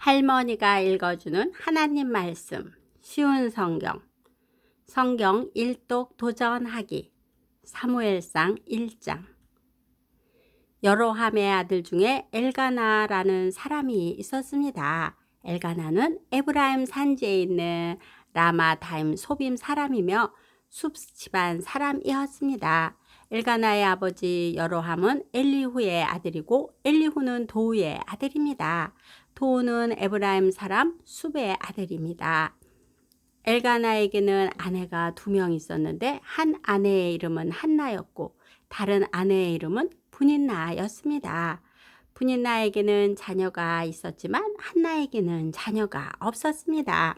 할머니가 읽어주는 하나님 말씀, 쉬운 성경, 성경 일독 도전하기, 사무엘상 1장. 여로함의 아들 중에 엘가나라는 사람이 있었습니다. 엘가나는 에브라임 산지에 있는 라마다임 소빔 사람이며 숲 집안 사람이었습니다. 엘가나의 아버지 여로함은 엘리후의 아들이고 엘리후는 도우의 아들입니다. 도우는 에브라임 사람 숲의 아들입니다. 엘가나에게는 아내가 2명 있었는데 한 아내의 이름은 한나였고 다른 아내의 이름은 분인나였습니다. 분인나에게는 자녀가 있었지만 한나에게는 자녀가 없었습니다.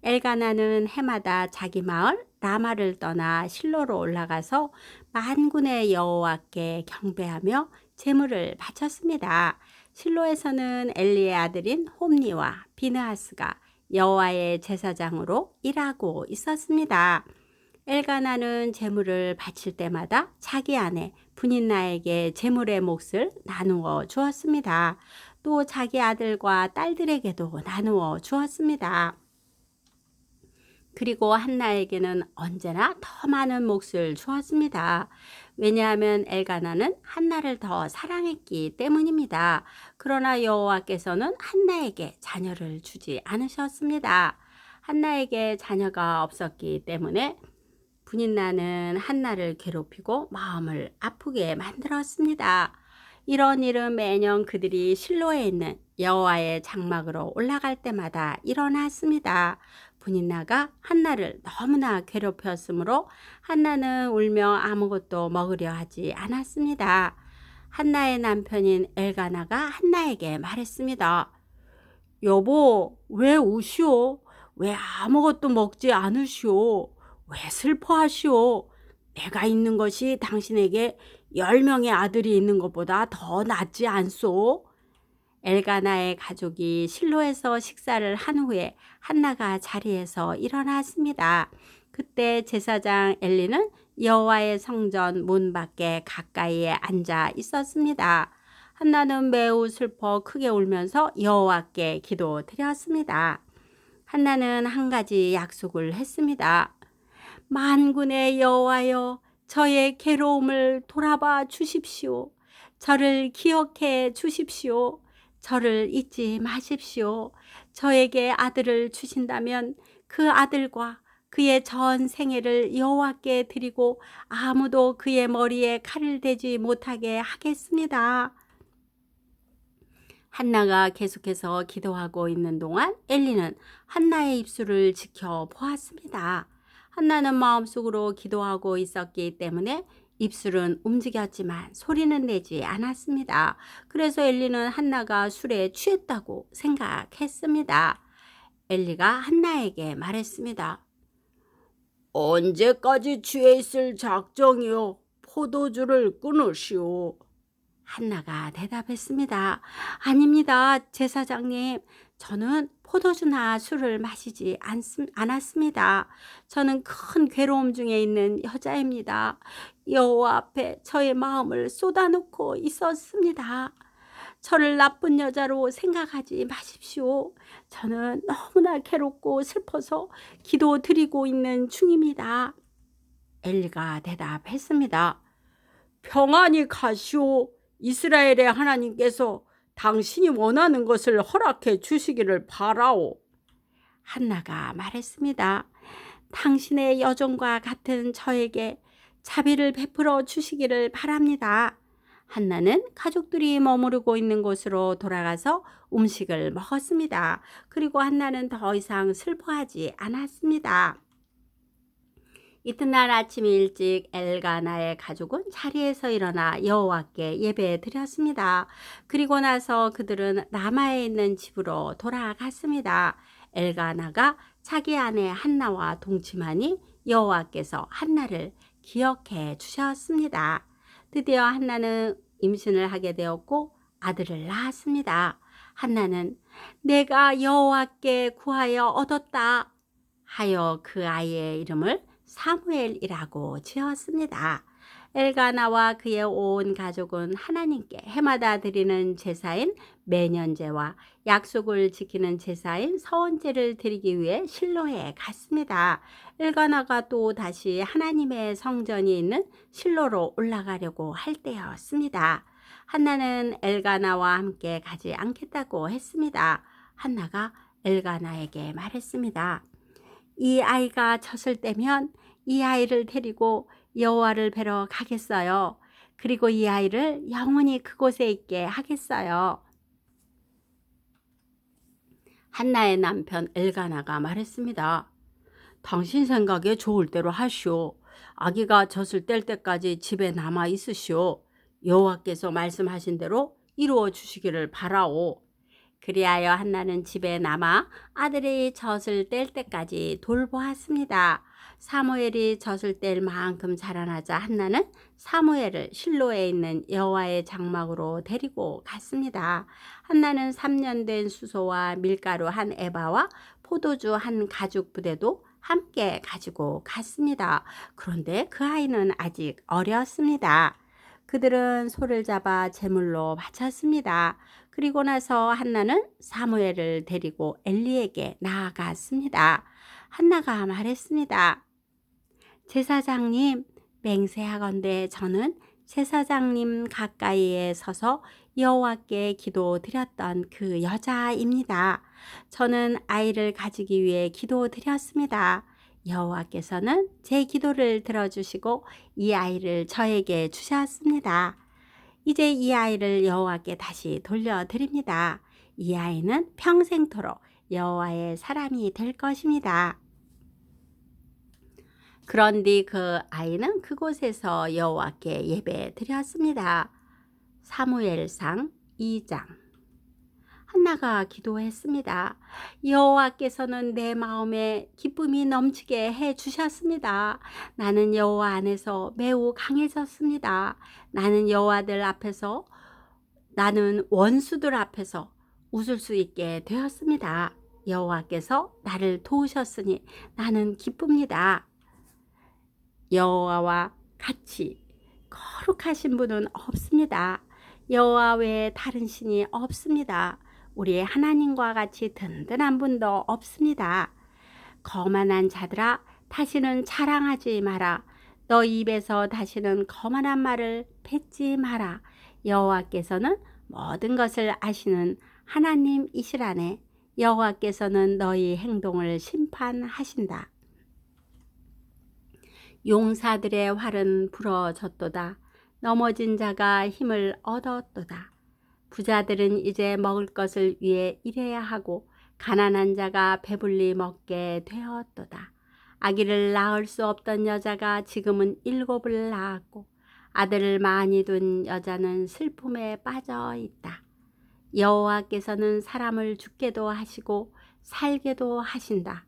엘가나는 해마다 자기 마을 라마를 떠나 실로로 올라가서 만군의 여호와께 경배하며 제물을 바쳤습니다. 실로에서는 엘리의 아들인 홈니와 비느하스가 여호와의 제사장으로 일하고 있었습니다. 엘가나는 제물을 바칠 때마다 자기 아내 분인나에게 제물의 몫을 나누어 주었습니다. 또 자기 아들과 딸들에게도 나누어 주었습니다. 그리고 한나에게는 언제나 더 많은 몫을 주었습니다. 왜냐하면 엘가나는 한나를 더 사랑했기 때문입니다. 그러나 여호와께서는 한나에게 자녀를 주지 않으셨습니다. 한나에게 자녀가 없었기 때문에 분인나는 한나를 괴롭히고 마음을 아프게 만들었습니다. 이런 일은 매년 그들이 실로에 있는 여호와의 장막으로 올라갈 때마다 일어났습니다. 분인나가 한나를 너무나 괴롭혔으므로 한나는 울며 아무것도 먹으려 하지 않았습니다. 한나의 남편인 엘가나가 한나에게 말했습니다. 여보, 왜 우시오? 왜 아무것도 먹지 않으시오? 왜 슬퍼하시오? 내가 있는 것이 당신에게 10명의 아들이 있는 것보다 더 낫지 않소? 엘가나의 가족이 실로에서 식사를 한 후에 한나가 자리에서 일어났습니다. 그때 제사장 엘리는 여호와의 성전 문 밖에 가까이에 앉아 있었습니다. 한나는 매우 슬퍼 크게 울면서 여호와께 기도드렸습니다. 한나는 한 가지 약속을 했습니다. 만군의 여호와여, 저의 괴로움을 돌아봐 주십시오. 저를 기억해 주십시오. 저를 잊지 마십시오. 저에게 아들을 주신다면 그 아들과 그의 전 생애를 여호와께 드리고 아무도 그의 머리에 칼을 대지 못하게 하겠습니다. 한나가 계속해서 기도하고 있는 동안 엘리는 한나의 입술을 지켜보았습니다. 한나는 마음속으로 기도하고 있었기 때문에 입술은 움직였지만 소리는 내지 않았습니다. 그래서 엘리는 한나가 술에 취했다고 생각했습니다. 엘리가 한나에게 말했습니다. 언제까지 취해 있을 작정이요? 포도주를 끊으시오. 한나가 대답했습니다. 아닙니다, 제사장님. 저는 포도주나 술을 마시지 않았습니다. 저는 큰 괴로움 중에 있는 여자입니다. 여호와 앞에 저의 마음을 쏟아놓고 있었습니다. 저를 나쁜 여자로 생각하지 마십시오. 저는 너무나 괴롭고 슬퍼서 기도드리고 있는 중입니다. 엘리가 대답했습니다. 평안히 가시오. 이스라엘의 하나님께서 당신이 원하는 것을 허락해 주시기를 바라오. 한나가 말했습니다. 당신의 여종과 같은 저에게 자비를 베풀어 주시기를 바랍니다. 한나는 가족들이 머무르고 있는 곳으로 돌아가서 음식을 먹었습니다. 그리고 한나는 더 이상 슬퍼하지 않았습니다. 이튿날 아침 일찍 엘가나의 가족은 자리에서 일어나 여호와께 예배 드렸습니다. 그리고 나서 그들은 라마에 있는 집으로 돌아갔습니다. 엘가나가 자기 아내 한나와 동침하니 여호와께서 한나를 기억해 주셨습니다. 드디어 한나는 임신을 하게 되었고 아들을 낳았습니다. 한나는 내가 여호와께 구하여 얻었다 하여 그 아이의 이름을 사무엘이라고 지었습니다. 엘가나와 그의 온 가족은 하나님께 해마다 드리는 제사인 매년제와 약속을 지키는 제사인 서원제를 드리기 위해 실로에 갔습니다. 엘가나가 또 다시 하나님의 성전이 있는 실로로 올라가려고 할 때였습니다. 한나는 엘가나와 함께 가지 않겠다고 했습니다. 한나가 엘가나에게 말했습니다. 이 아이가 젖을 떼면 이 아이를 데리고 여호와를 뵈러 가겠어요. 그리고 이 아이를 영원히 그곳에 있게 하겠어요. 한나의 남편 엘가나가 말했습니다. 당신 생각에 좋을 대로 하시오. 아기가 젖을 뗄 때까지 집에 남아 있으시오. 여호와께서 말씀하신 대로 이루어 주시기를 바라오. 그리하여 한나는 집에 남아 아들이 젖을 뗄 때까지 돌보았습니다. 사무엘이 젖을 뗄 만큼 자라나자 한나는 사무엘을 실로에 있는 여호와의 장막으로 데리고 갔습니다. 한나는 3년 된 수소와 밀가루 한 에바와 포도주 한 가죽 부대도 함께 가지고 갔습니다. 그런데 그 아이는 아직 어렸습니다. 그들은 소를 잡아 제물로 바쳤습니다. 그리고 나서 한나는 사무엘을 데리고 엘리에게 나아갔습니다. 한나가 말했습니다. 제사장님, 맹세하건대 저는 제사장님 가까이에 서서 여호와께 기도드렸던 그 여자입니다. 저는 아이를 가지기 위해 기도드렸습니다. 여호와께서는 제 기도를 들어주시고 이 아이를 저에게 주셨습니다. 이제 이 아이를 여호와께 다시 돌려드립니다. 이 아이는 평생토록 여호와의 사람이 될 것입니다. 그런 뒤 그 아이는 그곳에서 여호와께 예배 드렸습니다. 사무엘상 2장. 한나가 기도했습니다. 여호와께서는 내 마음에 기쁨이 넘치게 해 주셨습니다. 나는 여호와 안에서 매우 강해졌습니다. 나는 원수들 앞에서 웃을 수 있게 되었습니다. 여호와께서 나를 도우셨으니 나는 기쁩니다. 여호와와 같이 거룩하신 분은 없습니다. 여호와 외에 다른 신이 없습니다. 우리 하나님과 같이 든든한 분도 없습니다. 거만한 자들아, 다시는 자랑하지 마라. 너 입에서 다시는 거만한 말을 뱉지 마라. 여호와께서는 모든 것을 아시는 하나님이시라네. 여호와께서는 너희 행동을 심판하신다. 용사들의 활은 부러졌도다. 넘어진 자가 힘을 얻었도다. 부자들은 이제 먹을 것을 위해 일해야 하고 가난한 자가 배불리 먹게 되었도다. 아기를 낳을 수 없던 여자가 지금은 7을 낳았고 아들을 많이 둔 여자는 슬픔에 빠져 있다. 여호와께서는 사람을 죽게도 하시고 살게도 하신다.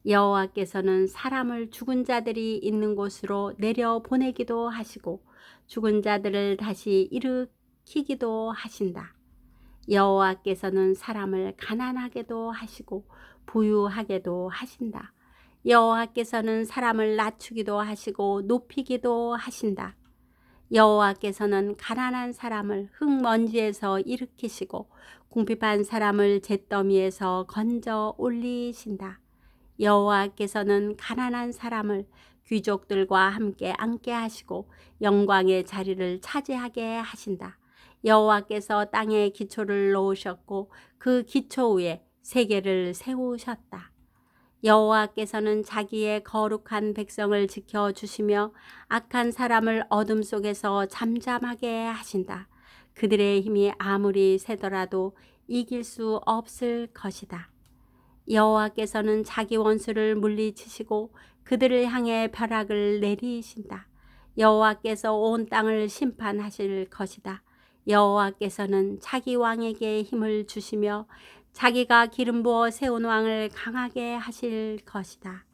여호와께서는 사람을 죽은 자들이 있는 곳으로 내려 보내기도 하시고 죽은 자들을 다시 일으키기도 하신다. 여호와께서는 사람을 가난하게도 하시고 부유하게도 하신다. 여호와께서는 사람을 낮추기도 하시고 높이기도 하신다. 여호와께서는 가난한 사람을 흙먼지에서 일으키시고 궁핍한 사람을 잿더미에서 건져 올리신다. 여호와께서는 가난한 사람을 귀족들과 함께 앉게 하시고 영광의 자리를 차지하게 하신다. 여호와께서 땅에 기초를 놓으셨고 그 기초 위에 세계를 세우셨다. 여호와께서는 자기의 거룩한 백성을 지켜주시며 악한 사람을 어둠 속에서 잠잠하게 하신다. 그들의 힘이 아무리 세더라도 이길 수 없을 것이다. 여호와께서는 자기 원수를 물리치시고 그들을 향해 벼락을 내리신다. 여호와께서 온 땅을 심판하실 것이다. 여호와께서는 자기 왕에게 힘을 주시며 자기가 기름 부어 세운 왕을 강하게 하실 것이다.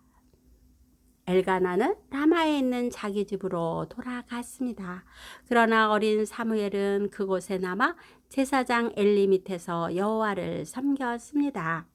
엘가나는 라마에 있는 자기 집으로 돌아갔습니다. 그러나 어린 사무엘은 그곳에 남아 제사장 엘리 밑에서 여호와를 섬겼습니다.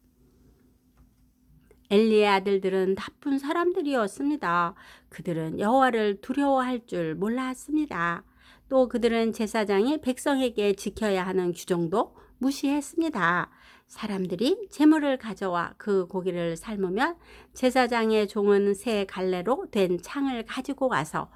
엘리의 아들들은 나쁜 사람들이었습니다. 그들은 여호와를 두려워할 줄 몰랐습니다. 또 그들은 제사장이 백성에게 지켜야 하는 규정도 무시했습니다. 사람들이 제물을 가져와 그 고기를 삶으면 제사장의 종은 새 갈래로 된 창을 가지고 가서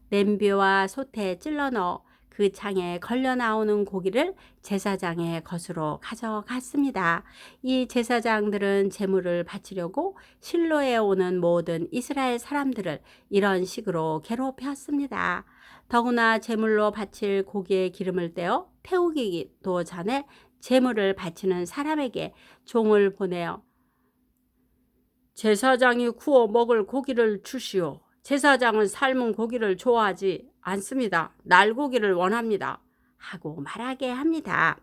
냄비와 솥에 찔러 넣어 그 창에 걸려 나오는 고기를 제사장의 것으로 가져갔습니다. 이 제사장들은 제물을 바치려고 실로에 오는 모든 이스라엘 사람들을 이런 식으로 괴롭혔습니다. 더구나 제물로 바칠 고기에 기름을 떼어 태우기도 전에 제물을 바치는 사람에게 종을 보내어 제사장이 구워 먹을 고기를 주시오. 제사장은 삶은 고기를 좋아하지 않습니다. 날고기를 원합니다. 하고 말하게 합니다.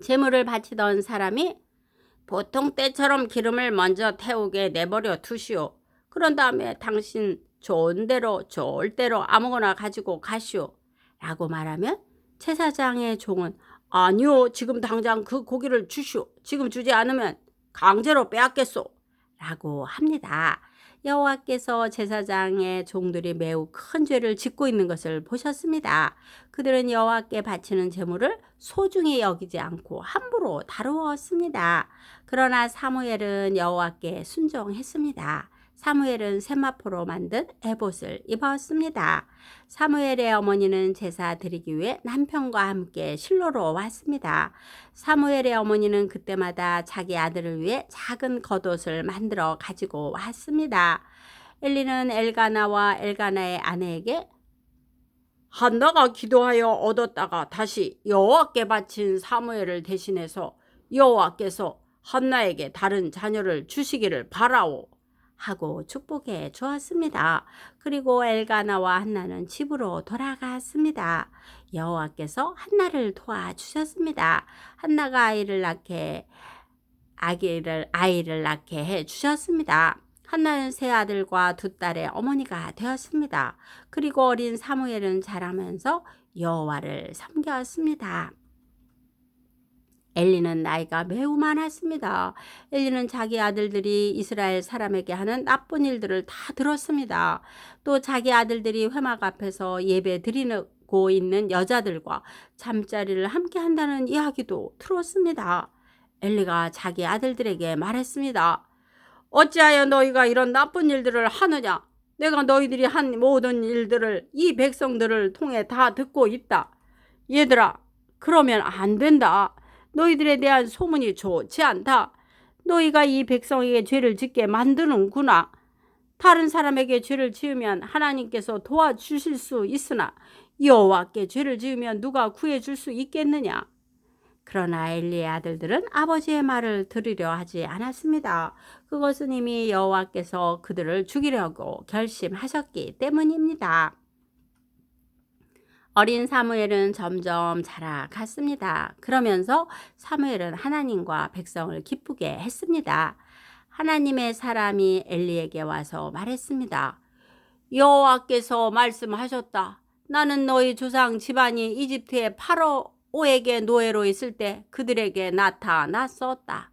제물을 바치던 사람이 보통 때처럼 기름을 먼저 태우게 내버려 두시오. 그런 다음에 당신 좋을 대로 아무거나 가지고 가시오. 라고 말하면 제사장의 종은 아니요, 지금 당장 그 고기를 주시오. 지금 주지 않으면 강제로 빼앗겠소. 라고 합니다. 여호와께서 제사장의 종들이 매우 큰 죄를 짓고 있는 것을 보셨습니다. 그들은 여호와께 바치는 제물을 소중히 여기지 않고 함부로 다루었습니다. 그러나 사무엘은 여호와께 순종했습니다. 사무엘은 세마포로 만든 에봇을 입었습니다. 사무엘의 어머니는 제사 드리기 위해 남편과 함께 실로로 왔습니다. 사무엘의 어머니는 그때마다 자기 아들을 위해 작은 겉옷을 만들어 가지고 왔습니다. 엘리는 엘가나와 엘가나의 아내에게 한나가 기도하여 얻었다가 다시 여호와께 바친 사무엘을 대신해서 여호와께서 한나에게 다른 자녀를 주시기를 바라오. 하고 축복해 주었습니다. 그리고 엘가나와 한나는 집으로 돌아갔습니다. 여호와께서 한나를 도와주셨습니다. 한나가 아이를 낳게 해 주셨습니다. 한나는 세 아들과 두 딸의 어머니가 되었습니다. 그리고 어린 사무엘은 자라면서 여호와를 섬겼습니다. 엘리는 나이가 매우 많았습니다. 엘리는 자기 아들들이 이스라엘 사람에게 하는 나쁜 일들을 다 들었습니다. 또 자기 아들들이 회막 앞에서 예배 드리고 있는 여자들과 잠자리를 함께 한다는 이야기도 들었습니다. 엘리가 자기 아들들에게 말했습니다. 어찌하여 너희가 이런 나쁜 일들을 하느냐? 내가 너희들이 한 모든 일들을 이 백성들을 통해 다 듣고 있다. 얘들아, 그러면 안 된다. 너희들에 대한 소문이 좋지 않다. 너희가 이 백성에게 죄를 짓게 만드는구나. 다른 사람에게 죄를 지으면 하나님께서 도와주실 수 있으나 여호와께 죄를 지으면 누가 구해줄 수 있겠느냐. 그러나 엘리의 아들들은 아버지의 말을 들으려 하지 않았습니다. 그것은 이미 여호와께서 그들을 죽이려고 결심하셨기 때문입니다. 어린 사무엘은 점점 자라갔습니다. 그러면서 사무엘은 하나님과 백성을 기쁘게 했습니다. 하나님의 사람이 엘리에게 와서 말했습니다. 여호와께서 말씀하셨다. 나는 너희 조상 집안이 이집트의 파라오에게 노예로 있을 때 그들에게 나타났었다.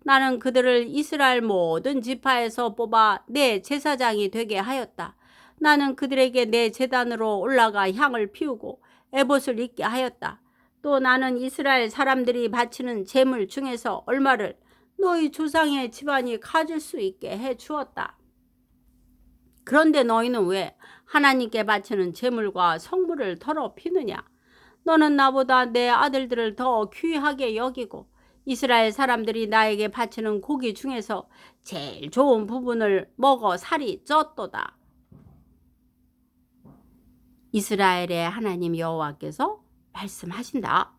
나는 그들을 이스라엘 모든 지파에서 뽑아 내 제사장이 되게 하였다. 나는 그들에게 내 제단으로 올라가 향을 피우고 에봇을 입게 하였다. 또 나는 이스라엘 사람들이 바치는 제물 중에서 얼마를 너희 조상의 집안이 가질 수 있게 해 주었다. 그런데 너희는 왜 하나님께 바치는 제물과 성물을 더럽히느냐? 너는 나보다 내 아들들을 더 귀하게 여기고 이스라엘 사람들이 나에게 바치는 고기 중에서 제일 좋은 부분을 먹어 살이 쪘도다. 이스라엘의 하나님 여호와께서 말씀하신다.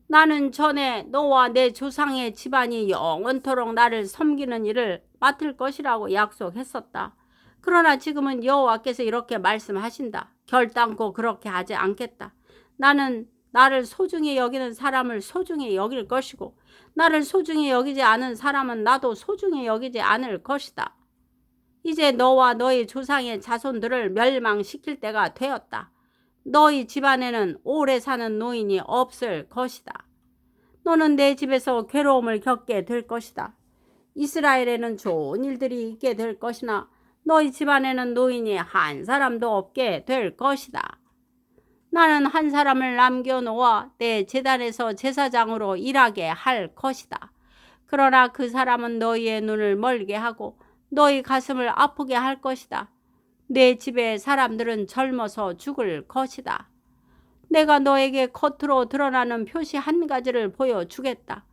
나는 전에 너와 내 조상의 집안이 영원토록 나를 섬기는 일을 맡을 것이라고 약속했었다. 그러나 지금은 여호와께서 이렇게 말씀하신다. 결단코 그렇게 하지 않겠다. 나는 나를 소중히 여기는 사람을 소중히 여길 것이고 나를 소중히 여기지 않은 사람은 나도 소중히 여기지 않을 것이다. 이제 너와 너희 조상의 자손들을 멸망시킬 때가 되었다. 너희 집안에는 오래 사는 노인이 없을 것이다. 너는 내 집에서 괴로움을 겪게 될 것이다. 이스라엘에는 좋은 일들이 있게 될 것이나 너희 집안에는 노인이 한 사람도 없게 될 것이다. 나는 한 사람을 남겨놓아 내 제단에서 제사장으로 일하게 할 것이다. 그러나 그 사람은 너희의 눈을 멀게 하고 너희 가슴을 아프게 할 것이다. 내 집의 사람들은 젊어서 죽을 것이다. 내가 너에게 겉으로 드러나는 표시 한 가지를 보여주겠다.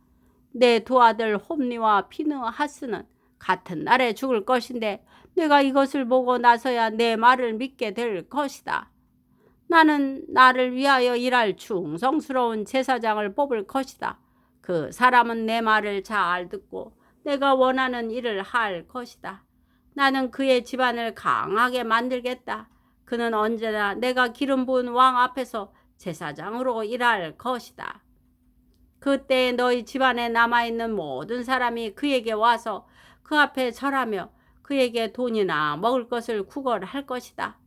내 두 아들 홈니와 피느하스는 같은 날에 죽을 것인데 내가 이것을 보고 나서야 내 말을 믿게 될 것이다. 나는 나를 위하여 일할 충성스러운 제사장을 뽑을 것이다. 그 사람은 내 말을 잘 듣고 내가 원하는 일을 할 것이다. 나는 그의 집안을 강하게 만들겠다. 그는 언제나 내가 기름 부은 왕 앞에서 제사장으로 일할 것이다. 그때 너희 집안에 남아있는 모든 사람이 그에게 와서 그 앞에 절하며 그에게 돈이나 먹을 것을 구걸할 것이다.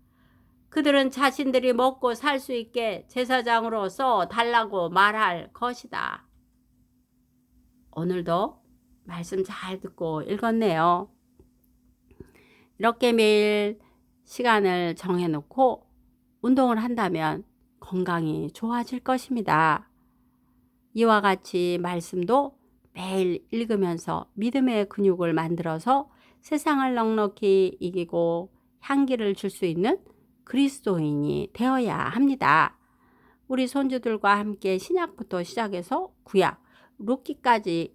그들은 자신들이 먹고 살 수 있게 제사장으로 써 달라고 말할 것이다. 오늘도 말씀 잘 듣고 읽었네요. 이렇게 매일 시간을 정해놓고 운동을 한다면 건강이 좋아질 것입니다. 이와 같이 말씀도 매일 읽으면서 믿음의 근육을 만들어서 세상을 넉넉히 이기고 향기를 줄 수 있는 그리스도인이 되어야 합니다. 우리 손주들과 함께 신약부터 시작해서 구약, 룻기까지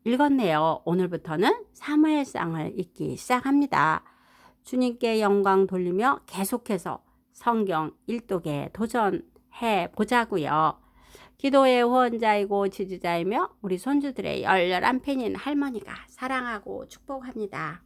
읽었네요. 오늘부터는 사무엘상을 읽기 시작합니다. 주님께 영광 돌리며 계속해서 성경 일독에 도전해 보자고요. 기도의 후원자이고 지지자이며 우리 손주들의 열렬한 팬인 할머니가 사랑하고 축복합니다.